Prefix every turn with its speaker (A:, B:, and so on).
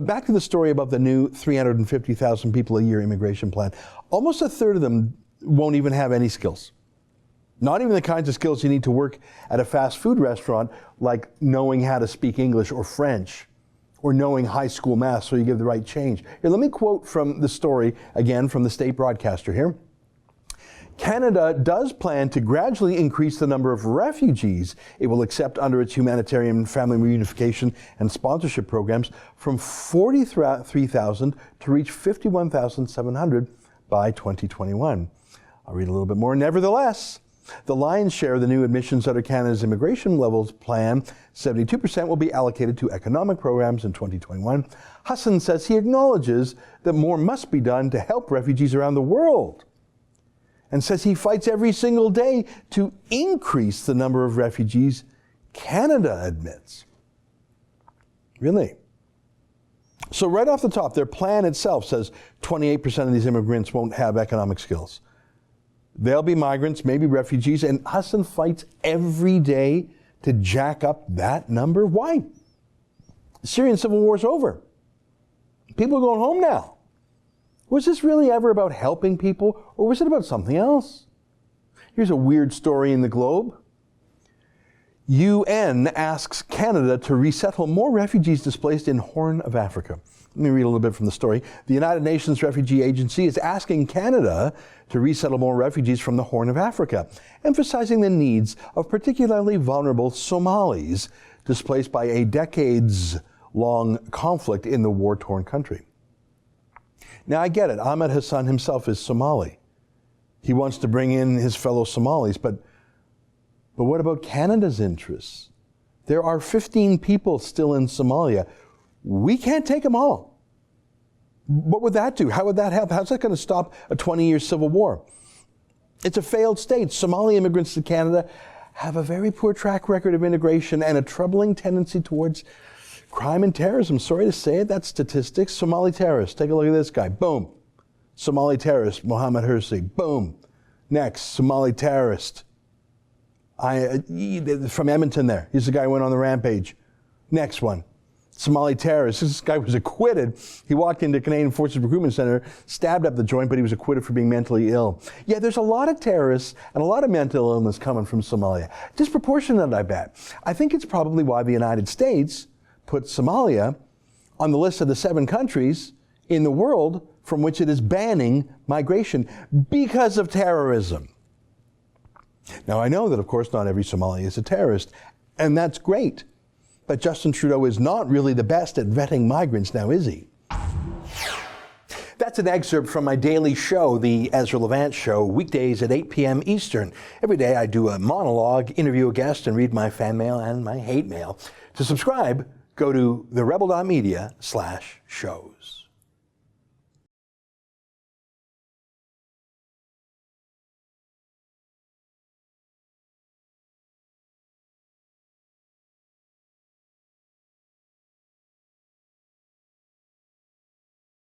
A: Back to the story about the new 350,000 people a year immigration plan. Almost a third of them won't even have any skills. Not even the kinds of skills you need to work at a fast food restaurant, like knowing how to speak English or French, or knowing high school math so you give the right change. Here, let me quote from the story, again, from the state broadcaster here. Canada does plan to gradually increase the number of refugees it will accept under its humanitarian family reunification and sponsorship programs from 43,000 to reach 51,700 by 2021. I'll read a little bit more. Nevertheless, the lion's share of the new admissions under Canada's immigration levels plan, 72%, will be allocated to economic programs in 2021. Hassan says he acknowledges that more must be done to help refugees around the world, and says he fights every single day to increase the number of refugees Canada admits. Really? So right off the top, their plan itself says 28% of these immigrants won't have economic skills. They'll be migrants, maybe refugees, and Hassan fights every day to jack up that number. Why? The Syrian civil war is over. People are going home now. Was this really ever about helping people, or was it about something else? Here's a weird story in the Globe. UN asks Canada to resettle more refugees displaced in Horn of Africa. Let me read a little bit from the story. The United Nations Refugee Agency is asking Canada to resettle more refugees from the Horn of Africa, emphasizing the needs of particularly vulnerable Somalis displaced by a decades-long conflict in the war-torn country. Now, I get it. Ahmed Hassan himself is Somali. He wants to bring in his fellow Somalis, but what about Canada's interests? There are 15 people still in Somalia. We can't take them all. What would that do? How would that help? How's that going to stop a 20-year civil war? It's a failed state. Somali immigrants to Canada have a very poor track record of integration and a troubling tendency towards crime and terrorism. Sorry to say it, that's statistics. Somali terrorist, take a look at this guy. Boom. Somali terrorist, Mohammed Hirsi. Boom. Next, Somali terrorist. From Edmonton there. He's the guy who went on the rampage. Next one. Somali terrorist. This guy was acquitted. He walked into Canadian Forces Recruitment Center, stabbed up the joint, but he was acquitted for being mentally ill. Yeah, there's a lot of terrorists and a lot of mental illness coming from Somalia. Disproportionate, I bet. I think it's probably why the United States put Somalia on the list of the 7 countries in the world from which it is banning migration because of terrorism. Now, I know that, of course, not every Somali is a terrorist, and that's great. But Justin Trudeau is not really the best at vetting migrants now, is he? That's an excerpt from my daily show, The Ezra Levant Show, weekdays at 8 p.m. Eastern. Every day I do a monologue, interview a guest, and read my fan mail and my hate mail. To subscribe, go to therebel.media/shows.